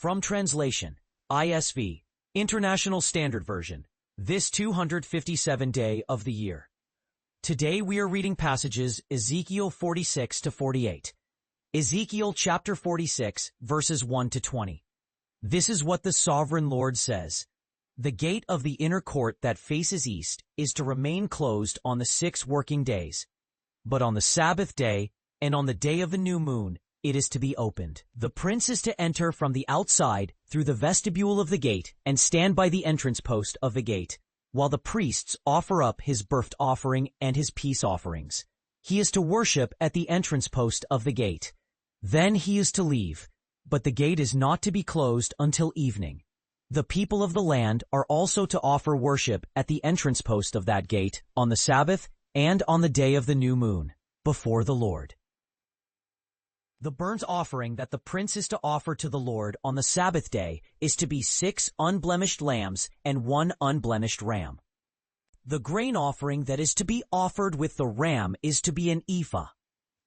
From translation, ISV, International Standard Version, this 257 day of the year. Today we are reading passages Ezekiel 46 to 48. Ezekiel chapter 46, verses 1 to 20. This is what the Sovereign Lord says. The gate of the inner court that faces east is to remain closed on the 6 working days. But on the Sabbath day and on the day of the new moon, it is to be opened. The prince is to enter from the outside through the vestibule of the gate and stand by the entrance post of the gate, while the priests offer up his burnt offering and his peace offerings. He is to worship at the entrance post of the gate. Then he is to leave, but the gate is not to be closed until evening. The people of the land are also to offer worship at the entrance post of that gate on the Sabbath and on the day of the new moon, before the Lord. The burnt offering that the prince is to offer to the Lord on the Sabbath day is to be 6 unblemished lambs and 1 unblemished ram. The grain offering that is to be offered with the ram is to be an ephah,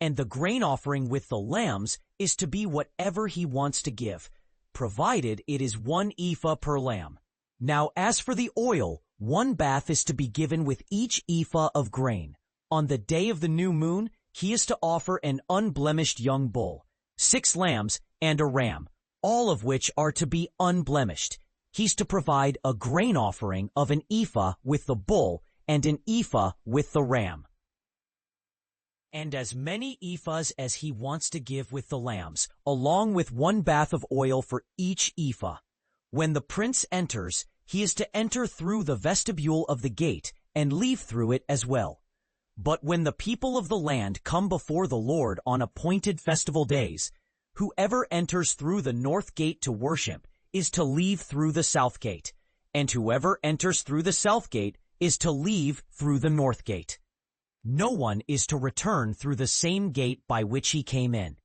and the grain offering with the lambs is to be whatever he wants to give, provided it is 1 ephah per lamb. Now as for the oil, 1 bath is to be given with each ephah of grain. On the day of the new moon, he is to offer an unblemished young bull, 6 lambs, and a ram, all of which are to be unblemished. He's to provide a grain offering of an ephah with the bull and an ephah with the ram, and as many ephahs as he wants to give with the lambs, along with 1 bath of oil for each ephah. When the prince enters, he is to enter through the vestibule of the gate and leave through it as well. But when the people of the land come before the Lord on appointed festival days, whoever enters through the north gate to worship is to leave through the south gate, and whoever enters through the south gate is to leave through the north gate. No one is to return through the same gate by which he came in.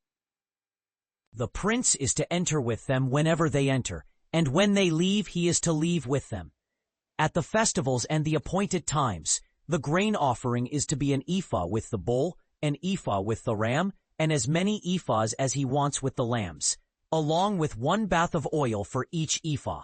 The prince is to enter with them whenever they enter, and when they leave he is to leave with them. At the festivals and the appointed times, the grain offering is to be an ephah with the bull, an ephah with the ram, and as many ephahs as he wants with the lambs, along with 1 bath of oil for each ephah.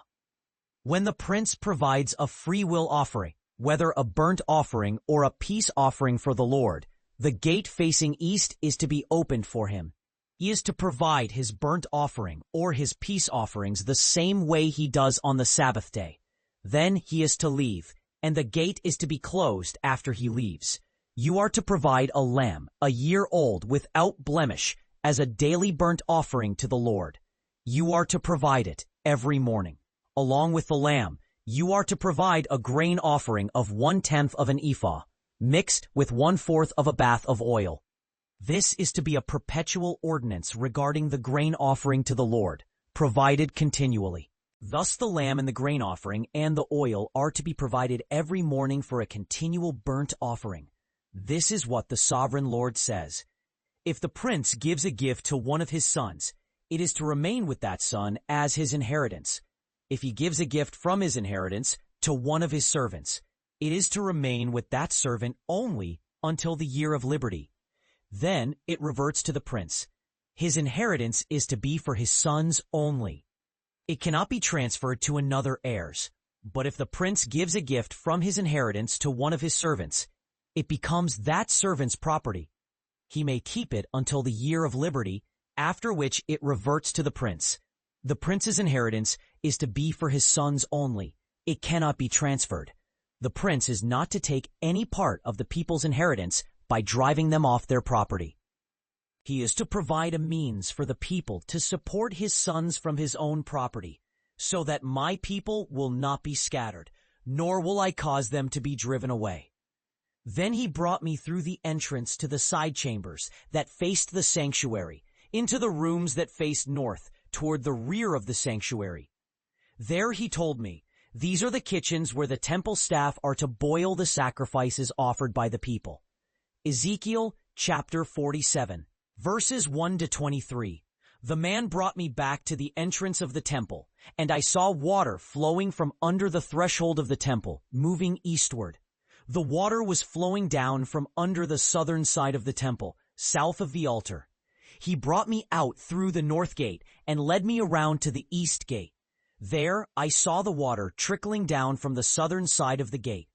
When the prince provides a freewill offering, whether a burnt offering or a peace offering for the Lord, the gate facing east is to be opened for him. He is to provide his burnt offering or his peace offerings the same way he does on the Sabbath day. Then he is to leave, and the gate is to be closed after he leaves. You are to provide a lamb, a year old, without blemish, as a daily burnt offering to the Lord. You are to provide it every morning. Along with the lamb, you are to provide a grain offering of 1/10 of an ephah, mixed with 1/4 of a bath of oil. This is to be a perpetual ordinance regarding the grain offering to the Lord, provided continually. Thus the lamb and the grain offering and the oil are to be provided every morning for a continual burnt offering. This is what the Sovereign Lord says. If the prince gives a gift to one of his sons, it is to remain with that son as his inheritance. If he gives a gift from his inheritance to one of his servants, it is to remain with that servant only until the year of liberty. Then it reverts to the prince. His inheritance is to be for his sons only. It cannot be transferred to another heirs. But if the prince gives a gift from his inheritance to one of his servants, it becomes that servant's property. He may keep it until the year of liberty, after which it reverts to the prince. The prince's inheritance is to be for his sons only. It cannot be transferred. The prince is not to take any part of the people's inheritance by driving them off their property. He is to provide a means for the people to support his sons from his own property, so that my people will not be scattered, nor will I cause them to be driven away. Then he brought me through the entrance to the side chambers that faced the sanctuary, into the rooms that faced north, toward the rear of the sanctuary. There he told me, these are the kitchens where the temple staff are to boil the sacrifices offered by the people. Ezekiel chapter 47. Verses 1 to 23. The man brought me back to the entrance of the temple, and I saw water flowing from under the threshold of the temple, moving eastward. The water was flowing down from under the southern side of the temple, south of the altar. He brought me out through the north gate and led me around to the east gate. There I saw the water trickling down from the southern side of the gate.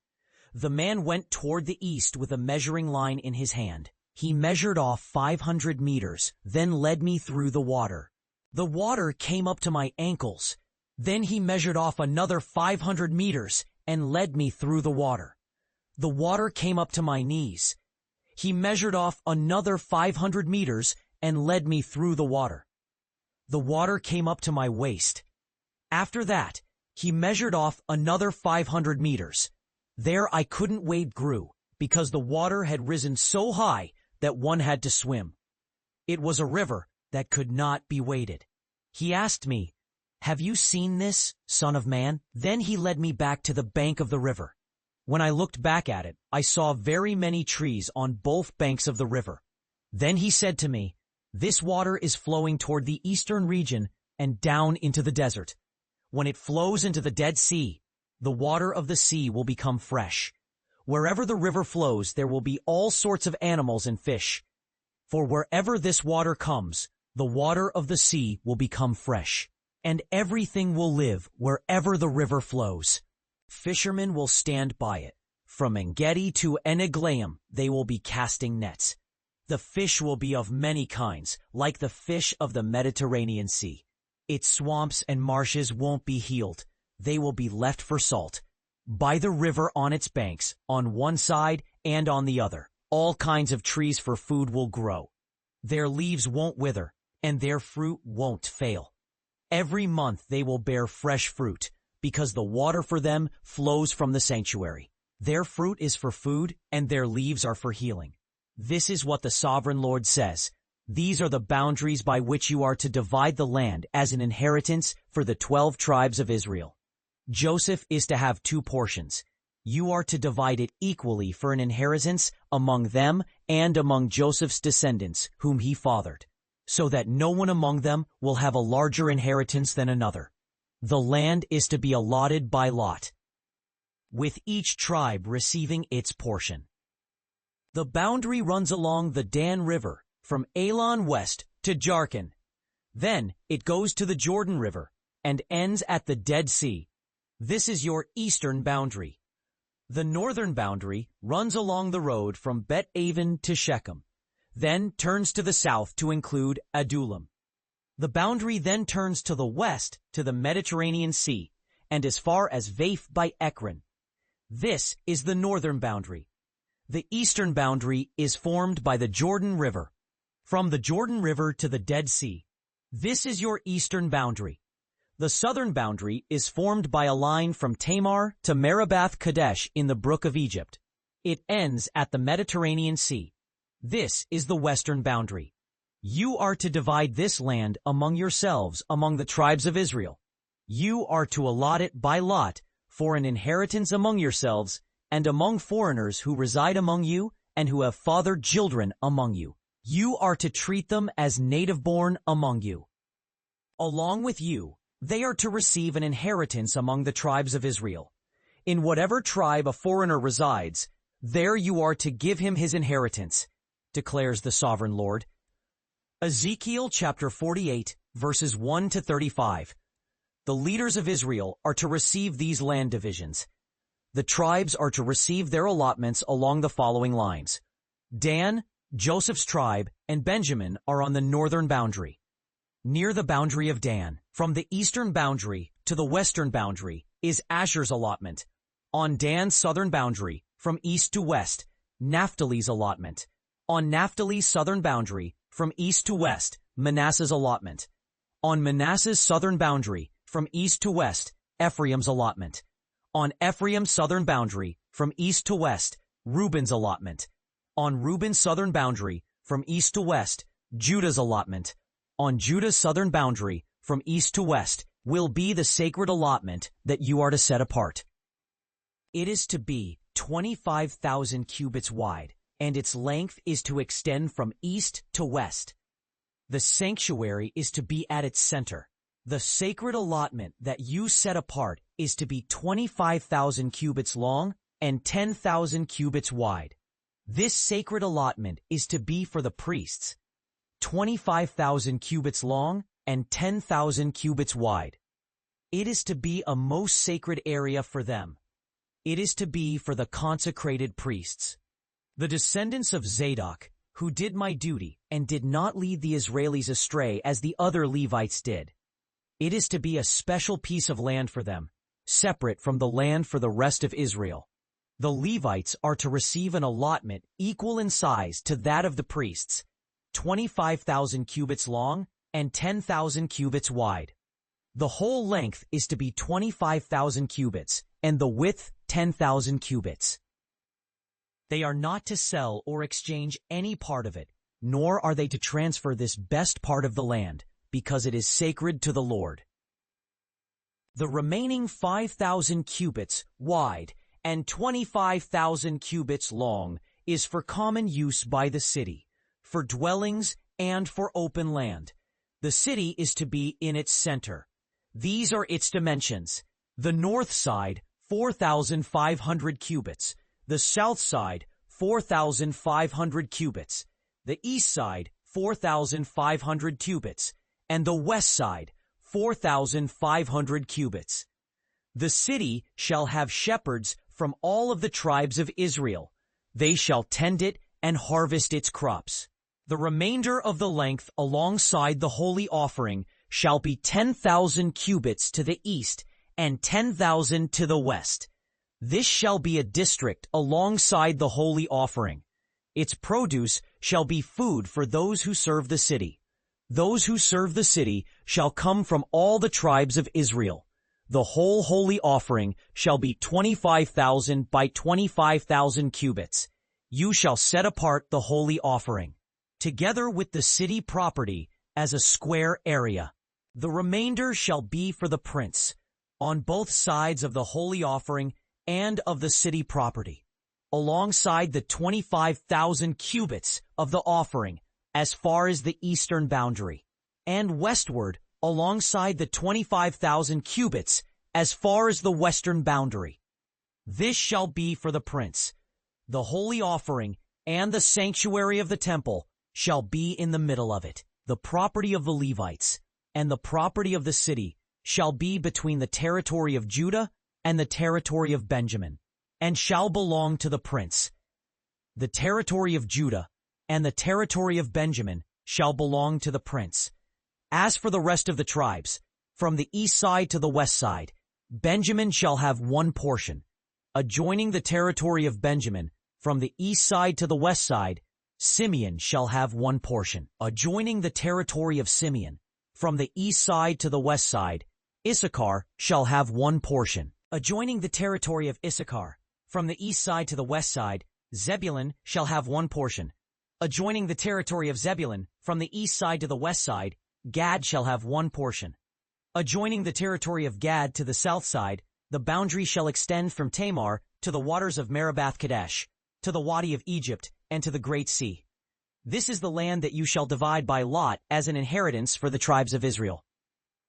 The man went toward the east with a measuring line in his hand. He measured off 500 meters, then led me through the water. The water came up to my ankles. Then he measured off another 500 meters and led me through the water. The water came up to my knees. He measured off another 500 meters and led me through the water. The water came up to my waist. After that, he measured off another 500 meters. There I couldn't wade through because the water had risen so high that one had to swim. It was a river that could not be waded. He asked me, "Have you seen this, son of man?" Then he led me back to the bank of the river. When I looked back at it, I saw very many trees on both banks of the river. Then he said to me, "This water is flowing toward the eastern region and down into the desert. When it flows into the Dead Sea, the water of the sea will become fresh. Wherever the river flows, there will be all sorts of animals and fish. For wherever this water comes, the water of the sea will become fresh, and everything will live wherever the river flows. Fishermen will stand by it. From Engedi to Eneglaim, they will be casting nets. The fish will be of many kinds, like the fish of the Mediterranean Sea. Its swamps and marshes won't be healed. They will be left for salt. By the river on its banks, on one side and on the other, all kinds of trees for food will grow. Their leaves won't wither, and their fruit won't fail. Every month they will bear fresh fruit, because the water for them flows from the sanctuary. Their fruit is for food, and their leaves are for healing. This is what the Sovereign Lord says. These are the boundaries by which you are to divide the land as an inheritance for the 12 tribes of Israel. Joseph is to have 2 portions. You are to divide it equally for an inheritance among them and among Joseph's descendants, whom he fathered, so that no one among them will have a larger inheritance than another. The land is to be allotted by lot, with each tribe receiving its portion. The boundary runs along the Dan River from Elon west to Jarkon. Then it goes to the Jordan River and ends at the Dead Sea. This is your eastern boundary. The northern boundary runs along the road from Bet-Aven to Shechem, then turns to the south to include Adullam. The boundary then turns to the west to the Mediterranean Sea and as far as Vaif by Ekron. This is the northern boundary. The eastern boundary is formed by the Jordan River, from the Jordan River to the Dead Sea. This is your eastern boundary. The southern boundary is formed by a line from Tamar to Merabath Kadesh in the Brook of Egypt. It ends at the Mediterranean Sea. This is the western boundary. You are to divide this land among yourselves among the tribes of Israel. You are to allot it by lot for an inheritance among yourselves and among foreigners who reside among you and who have fathered children among you. You are to treat them as native-born among you. Along with you, they are to receive an inheritance among the tribes of Israel. In whatever tribe a foreigner resides, there you are to give him his inheritance, declares the Sovereign Lord. Ezekiel chapter 48, verses 1 to 35. The leaders of Israel are to receive these land divisions. The tribes are to receive their allotments along the following lines. Dan, Joseph's tribe, and Benjamin are on the northern boundary. Near the boundary of Dan, from the eastern boundary to the western boundary, is Asher's allotment. On Dan's southern boundary, from east to west, Naphtali's allotment. On Naphtali's southern boundary, from east to west, Manasseh's allotment. On Manasseh's southern boundary, from east to west, Ephraim's allotment. On Ephraim's southern boundary, from east to west, Reuben's allotment. On Reuben's southern boundary, from east to west, Judah's allotment. On Judah's southern boundary, from east to west, will be the sacred allotment that you are to set apart. It is to be 25,000 cubits wide, and its length is to extend from east to west. The sanctuary is to be at its center. The sacred allotment that you set apart is to be 25,000 cubits long and 10,000 cubits wide. This sacred allotment is to be for the priests. 25,000 cubits long and 10,000 cubits wide. It is to be a most sacred area for them. It is to be for the consecrated priests, the descendants of Zadok, who did my duty and did not lead the Israelis astray as the other Levites did. It is to be a special piece of land for them, separate from the land for the rest of Israel. The Levites are to receive an allotment equal in size to that of the priests, 25,000 cubits long and 10,000 cubits wide. The whole length is to be 25,000 cubits, and the width 10,000 cubits. They are not to sell or exchange any part of it, nor are they to transfer this best part of the land, because it is sacred to the Lord. The remaining 5,000 cubits wide and 25,000 cubits long is for common use by the city, for dwellings and for open land. The city is to be in its center. These are its dimensions. The north side, 4,500 cubits. The south side, 4,500 cubits. The east side, 4,500 cubits. And the west side, 4,500 cubits. The city shall have shepherds from all of the tribes of Israel. They shall tend it and harvest its crops. The remainder of the length alongside the holy offering shall be 10,000 cubits to the east and 10,000 to the west. This shall be a district alongside the holy offering. Its produce shall be food for those who serve the city. Those who serve the city shall come from all the tribes of Israel. The whole holy offering shall be 25,000 by 25,000 cubits. You shall set apart the holy offering, together with the city property, as a square area. The remainder shall be for the prince, on both sides of the holy offering and of the city property, alongside the 25,000 cubits of the offering, as far as the eastern boundary, and westward alongside the 25,000 cubits as far as the western boundary. This shall be for the prince. The holy offering and the sanctuary of the temple shall be in the middle of it. The property of the Levites and the property of the city shall be between the territory of Judah and the territory of Benjamin, and shall belong to the prince. The territory of Judah and the territory of Benjamin shall belong to the prince. As for the rest of the tribes, from the east side to the west side, Benjamin shall have one portion. Adjoining the territory of Benjamin, from the east side to the west side, Simeon shall have one portion. Adjoining the territory of Simeon, from the east side to the west side, Issachar shall have one portion. Adjoining the territory of Issachar, from the east side to the west side, Zebulun shall have one portion. Adjoining the territory of Zebulun, from the east side to the west side, Gad shall have one portion. Adjoining the territory of Gad to the south side, the boundary shall extend from Tamar to the waters of Meribath Kadesh, to the Wadi of Egypt, and to the Great Sea. This is the land that you shall divide by lot as an inheritance for the tribes of Israel.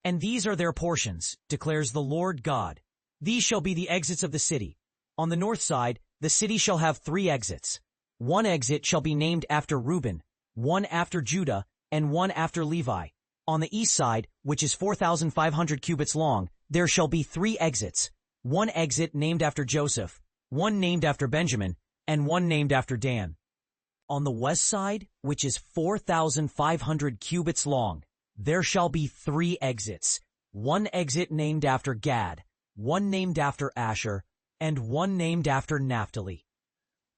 And these are their portions, declares the Lord God. These shall be the exits of the city. On the north side, the city shall have 3 exits. One exit shall be named after Reuben, one after Judah, and one after Levi. On the east side, which is 4,500 cubits long, there shall be 3 exits. One exit named after Joseph, one named after Benjamin, and one named after Dan. On the west side, which is 4,500 cubits long, there shall be 3 exits. One exit named after Gad, one named after Asher, and one named after Naphtali.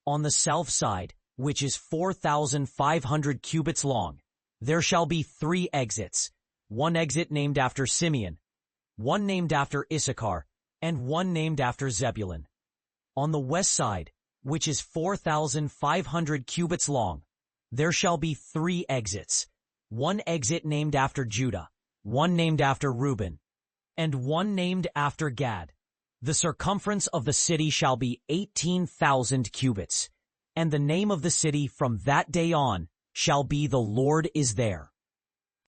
On the south side, which is 4,500 cubits long, there shall be 3 exits. One exit named after Simeon, one named after Issachar, and one named after Zebulun. On the west side, which is 4,500 cubits long, there shall be 3 exits. One exit named after Judah, one named after Reuben, and one named after Gad. The circumference of the city shall be 18,000 cubits, and the name of the city from that day on shall be The Lord is There.